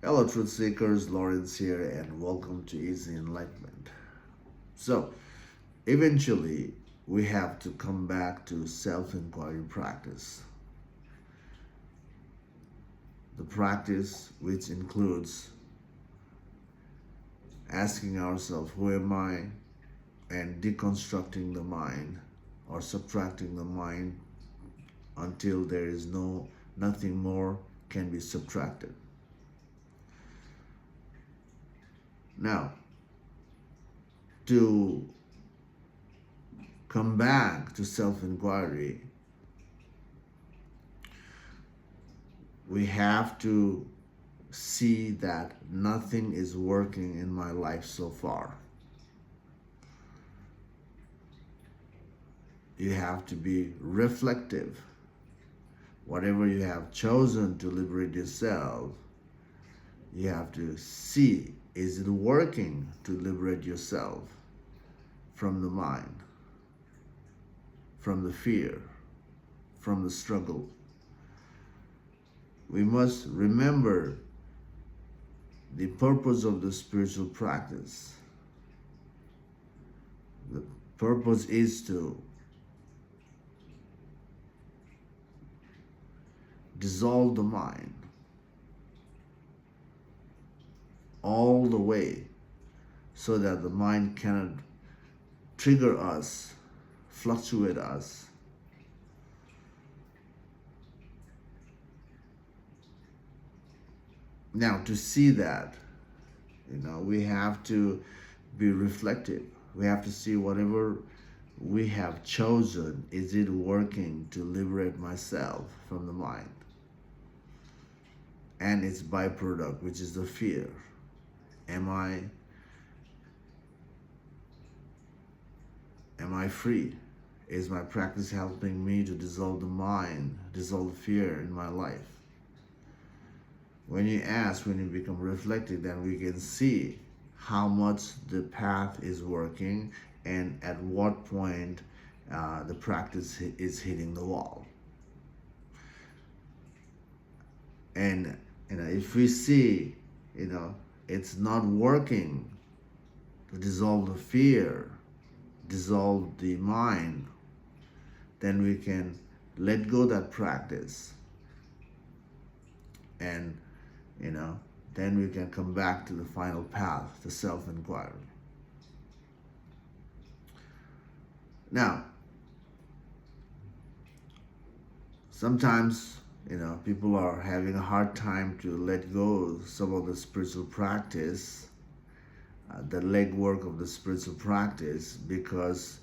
Hello, truth seekers. Lawrence here, and welcome to Easy Enlightenment. So, eventually, we have to come back to self inquiry practice. The practice which includes asking ourselves, who am I? And deconstructing the mind or subtracting the mind until there is nothing more can be subtracted. Now, to come back to self inquiry, we have to see that nothing is working in my life so far. You have to be reflective. Whatever you have chosen to liberate yourself, you have to see, is it working to liberate yourself from the mind, from the fear, from the struggle? We must remember the purpose of the spiritual practice. The purpose is to dissolve the mind all the way so that the mind cannot trigger us, fluctuate us. Now, to see that, we have to be reflective. We have to see whatever we have chosen, is it working to liberate myself from the mind? And its byproduct, which is the fear. Am I free? Is my practice helping me to dissolve the mind, dissolve fear in my life? When you ask, when you become reflective, then we can see how much the path is working and at what point the practice is hitting the wall. And if we see, it's not working to dissolve the fear, dissolve the mind, then we can let go that practice. And, then we can come back to the final path, the self-inquiry. Now, sometimes people are having a hard time to let go some of the spiritual practice, the legwork of the spiritual practice, because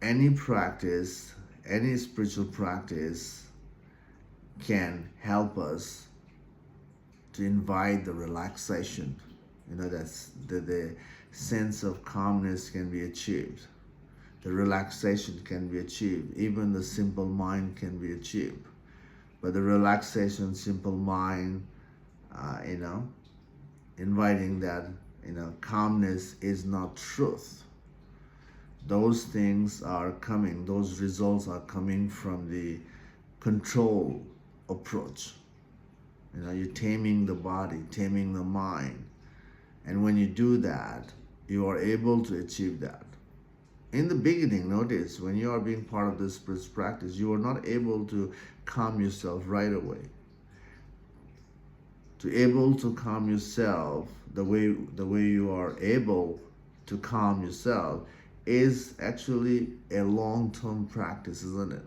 any practice, any spiritual practice can help us to invite the relaxation. That's the sense of calmness can be achieved. The relaxation can be achieved. Even the simple mind can be achieved. But the relaxation, simple mind, inviting that, calmness is not truth. Those things are coming, those results are coming from the control approach. You're taming the body, taming the mind. And when you do that, you are able to achieve that. In the beginning, notice, when you are being part of this spiritual practice, you are not able to calm yourself right away. To able to calm yourself the way you are able to calm yourself is actually a long-term practice, isn't it?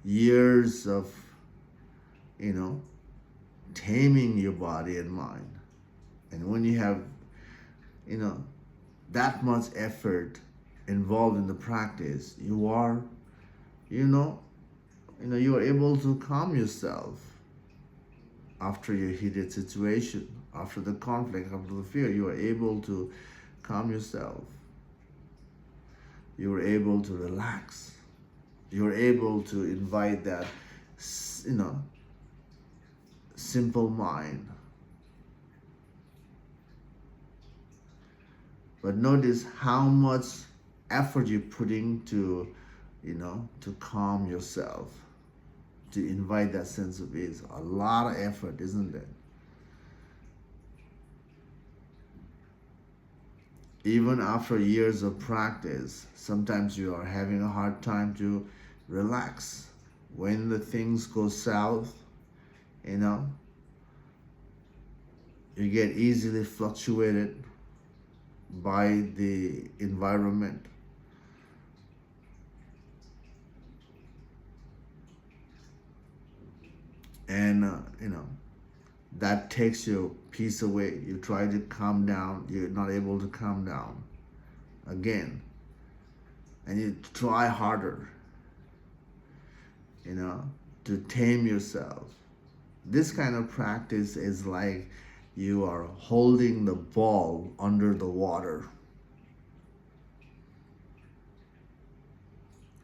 Years of, taming your body and mind. And when you have, that much effort involved in the practice, you are able to calm yourself after your heated situation, after the conflict, after the fear. You are able to calm yourself. You are able to relax. You are able to invite that simple mind. But notice how much effort you're putting to calm yourself, to invite that sense of ease. A lot of effort, isn't it? Even after years of practice, sometimes you are having a hard time to relax. When the things go south, you know, you get easily fluctuated by the environment. And, that takes your peace away. You try to calm down, you're not able to calm down again. And you try harder, to tame yourself. This kind of practice is like you are holding the ball under the water.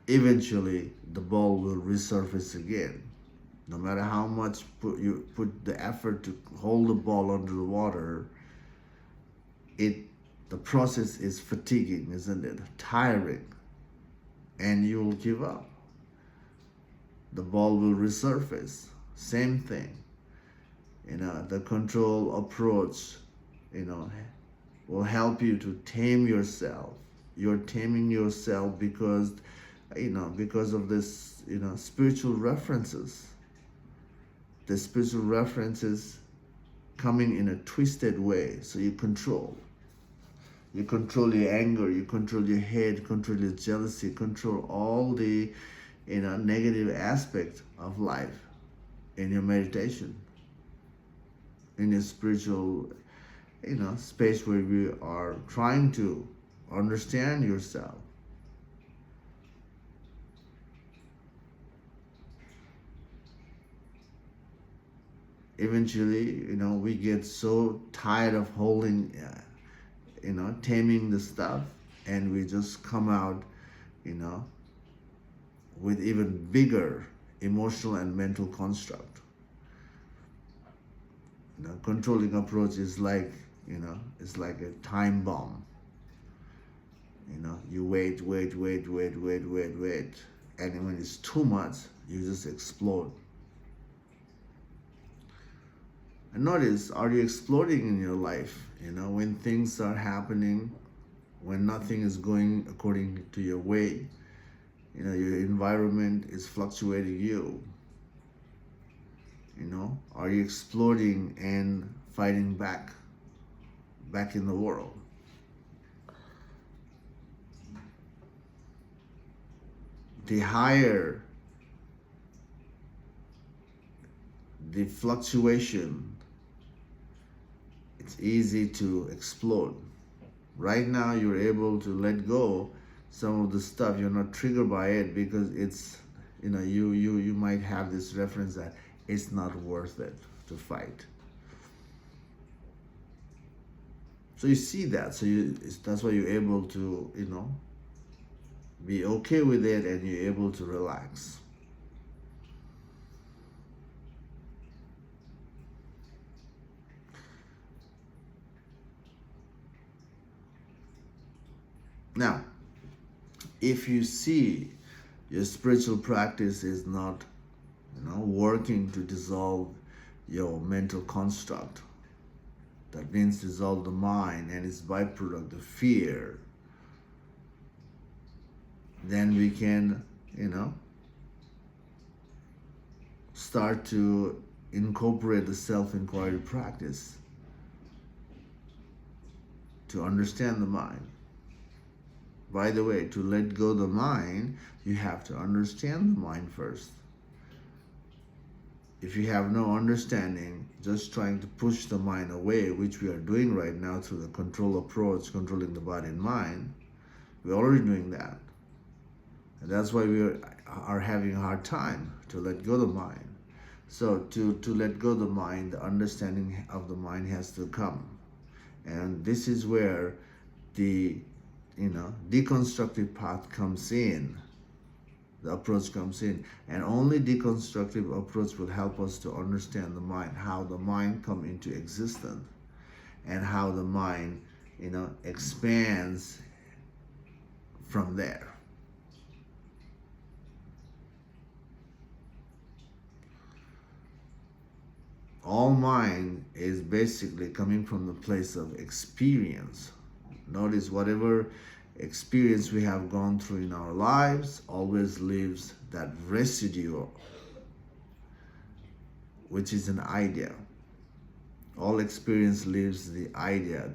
Eventually, the ball will resurface again. No matter how much you put the effort to hold the ball under the water, the process is fatiguing, isn't it? Tiring, and you will give up. The ball will resurface. Same thing. The control approach, will help you to tame yourself. You're taming yourself because of this, spiritual references. The spiritual references coming in a twisted way. So you control. You control your anger, you control your hate, control your jealousy, control all the negative aspects of life in your meditation, in your spiritual space where you are trying to understand yourself. Eventually, we get so tired of holding, taming the stuff, and we just come out, with even bigger emotional and mental construct. Controlling approach is like, it's like a time bomb. You wait, and when it's too much, you just explode. And notice, are you exploding in your life? When things are happening, when nothing is going according to your way, your environment is fluctuating you. Are you exploding and fighting back in the world? The higher the fluctuation, it's easy to explode. Right now, you're able to let go some of the stuff. You're not triggered by it because it's, you might have this reference that it's not worth it to fight. So you see that. So that's why you're able to, be okay with it, and you're able to relax. Now, if you see your spiritual practice is not, working to dissolve your mental construct, that means dissolve the mind and its byproduct, the fear, then we can, start to incorporate the self-inquiry practice to understand the mind. By the way, to let go the mind, you have to understand the mind first. If you have no understanding, just trying to push the mind away, which we are doing right now through the control approach, controlling the body and mind, we're already doing that. And that's why we are having a hard time to let go the mind. So to let go the mind, the understanding of the mind has to come. And this is where the deconstructive path comes in. The approach comes in, and only deconstructive approach will help us to understand the mind, how the mind come into existence, and how the mind, expands from there. all mind is basically coming from the place of experience. Notice whatever experience we have gone through in our lives always leaves that residue, which is an idea. All experience leaves the idea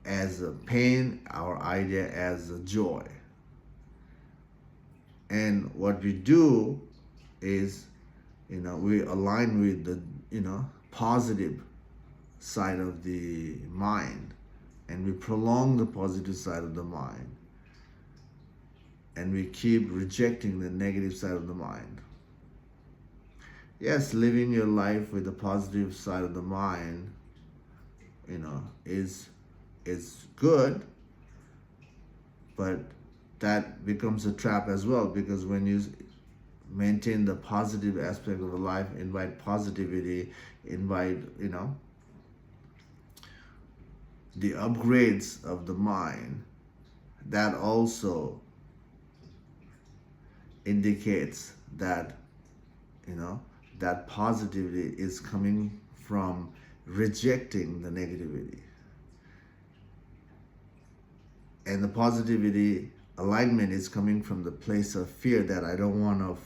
as a pain, our idea as a joy. And what we do is, we align with the, positive side of the mind, and we prolong the positive side of the mind, and we keep rejecting the negative side of the mind. Yes, living your life with the positive side of the mind, is good, but that becomes a trap as well, because when you maintain the positive aspect of the life, invite positivity, invite, the upgrades of the mind, that also indicates that, that positivity is coming from rejecting the negativity. And the positivity alignment is coming from the place of fear, that I don't want to,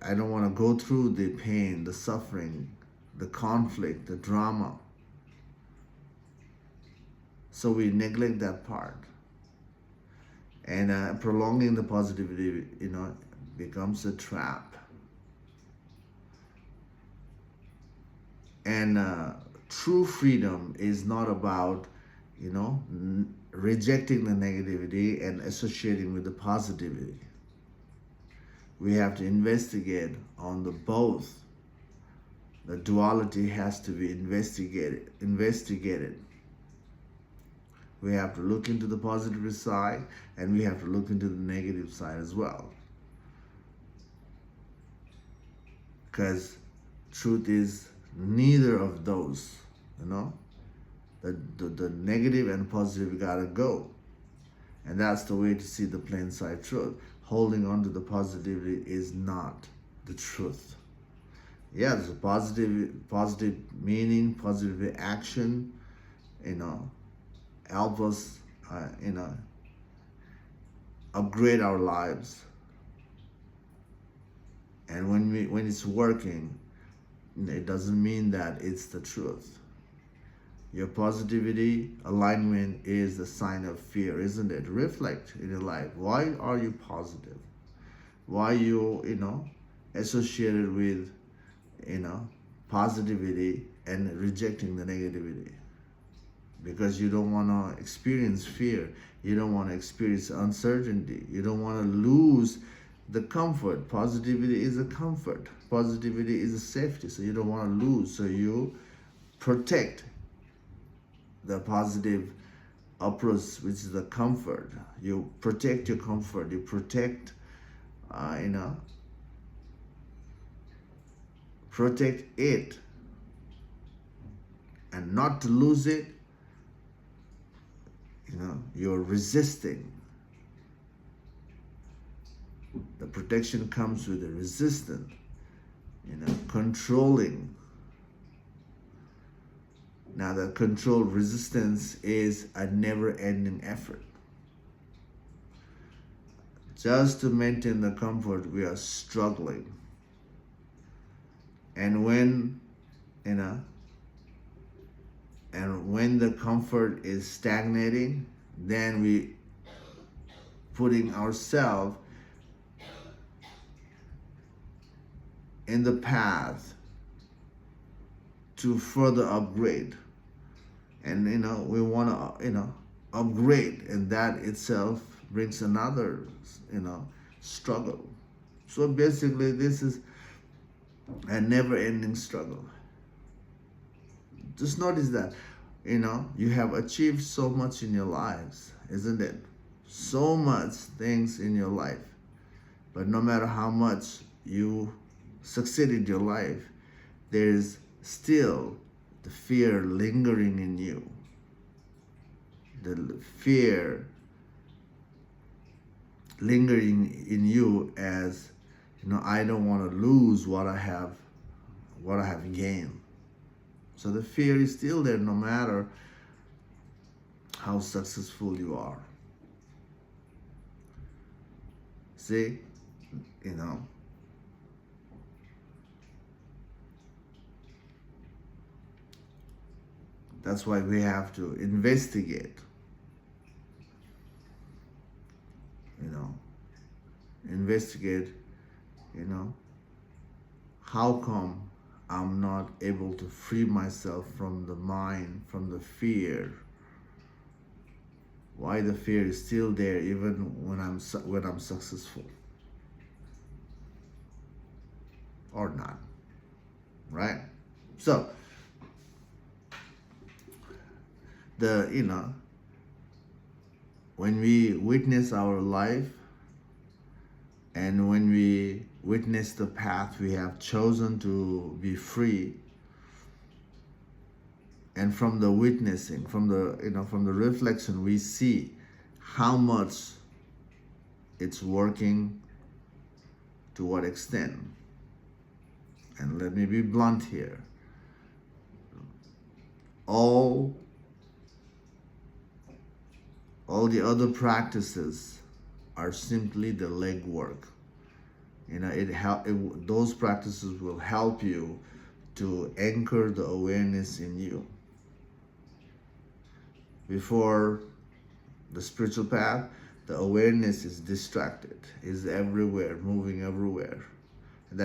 I don't want to go through the pain, the suffering, the conflict, the drama. So we neglect that part. And prolonging the positivity, becomes a trap. And true freedom is not about, rejecting the negativity and associating with the positivity. We have to investigate on the both. The duality has to be investigated. We have to look into the positive side, and we have to look into the negative side as well. Because truth is neither of those, The negative and positive gotta go. And that's the way to see the plain sight truth. Holding on to the positivity is not the truth. Yeah, there's a positive meaning, positive action, help us, upgrade our lives. And when it's working, it doesn't mean that it's the truth. Your positivity alignment is the sign of fear, isn't it? Reflect in your life. Why are you positive? Why you, associated with, positivity and rejecting the negativity? Because you don't want to experience fear. You don't want to experience uncertainty. You don't want to lose the comfort. Positivity is a comfort. Positivity is a safety. So you don't want to lose. So you protect the positive approach, which is the comfort. You protect your comfort. You protect, protect it. And not to lose it, you're resisting. The protection comes with a resistance, controlling. Now, the control resistance is a never-ending effort. Just to maintain the comfort, we are struggling. And when, and when the comfort is stagnating, then we putting ourselves in the path to further upgrade. And we want to upgrade, and that itself brings another struggle. So basically this is a never-ending struggle. Just notice that you have achieved so much in your lives, isn't it? So much things in your life, but no matter how much you succeed in your life, there is still the fear lingering in you. The fear lingering in you as, I don't want to lose what I have gained. So the fear is still there no matter how successful you are. See, you know, that's why we have to investigate, you know, investigate, you know, how come I'm not able to free myself from the mind, from the fear? Why the fear is still there even when I'm successful or not, right? So when we witness our life and when we witness the path we have chosen to be free, and from the witnessing, from the reflection, we see how much it's working, to what extent. And let me be blunt here. All the other practices are simply the legwork. Those practices will help you to anchor the awareness in you. Before the spiritual path, the awareness is distracted, is everywhere, moving everywhere. And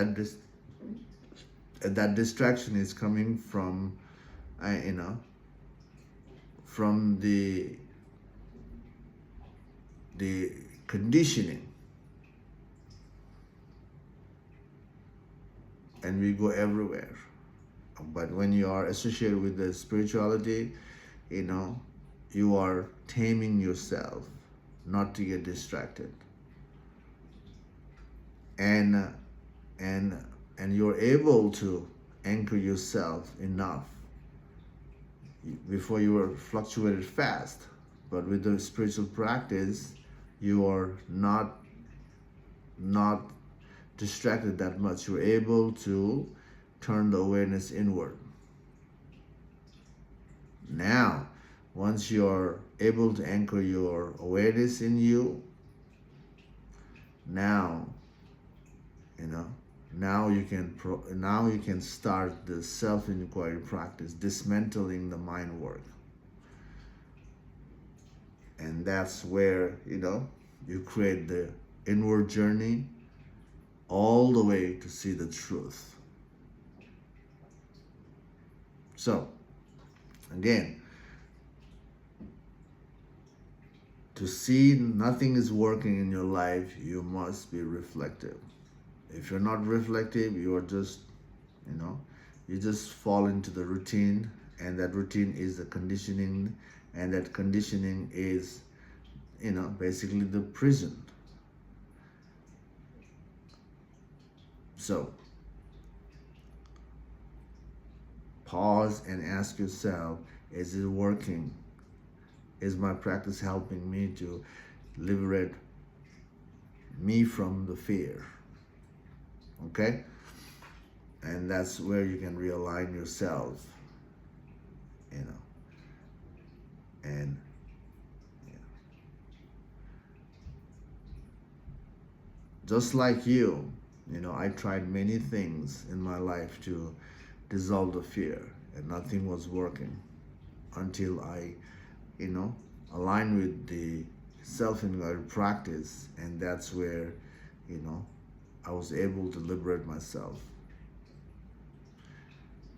that distraction is coming from, from the conditioning. And we go everywhere. But when you are associated with the spirituality, you are taming yourself not to get distracted. And you're able to anchor yourself enough. Before you were fluctuated fast, but with the spiritual practice, you are not distracted that much. You're able to turn the awareness inward. Now, once you're able to anchor your awareness in you, now you can start the self-inquiry practice, dismantling the mind work. And that's where, you create the inward journey all the way to see the truth. So, again, to see nothing is working in your life, you must be reflective. If you're not reflective, you are just, you just fall into the routine, and that routine is the conditioning, and that conditioning is, basically the prison. So, pause and ask yourself, is it working? Is my practice helping me to liberate me from the fear? Okay? And that's where you can realign yourself, and just like you, I tried many things in my life to dissolve the fear, and nothing was working until I, aligned with the self-inquiry practice, and that's where, I was able to liberate myself.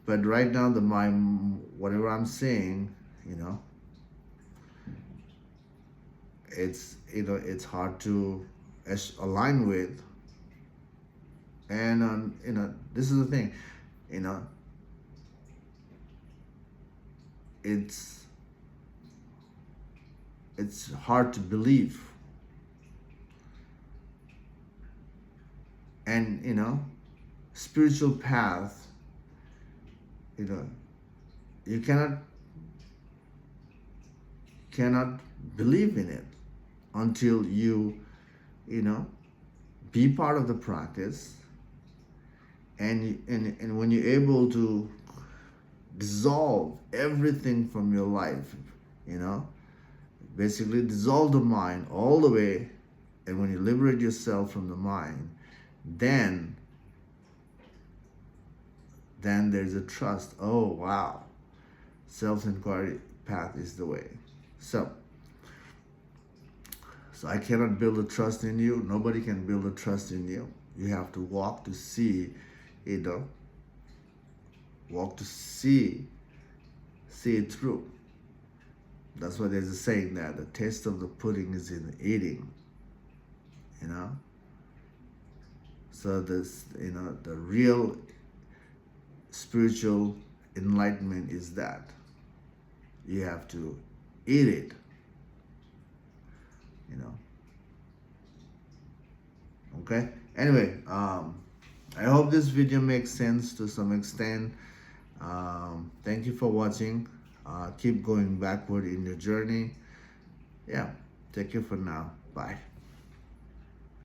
But right now, whatever I'm saying, it's hard to align with. And this is the thing, it's hard to believe. And spiritual path, you cannot believe in it until you you know, be part of the practice. And when you're able to dissolve everything from your life, you know, basically dissolve the mind all the way, and when you liberate yourself from the mind, then there's a trust. Oh wow, self-inquiry path is the way. So I cannot build a trust in you. Nobody can build a trust in you. You have to walk to see, you know, walk to see it through. That's why there's a saying that the taste of the pudding is in the eating, you know. So this, you know, the real spiritual enlightenment is that you have to eat it, you know. Okay, anyway, I hope this video makes sense to some extent. Thank you for watching. Keep going backward in your journey. Yeah, take care for now. Bye.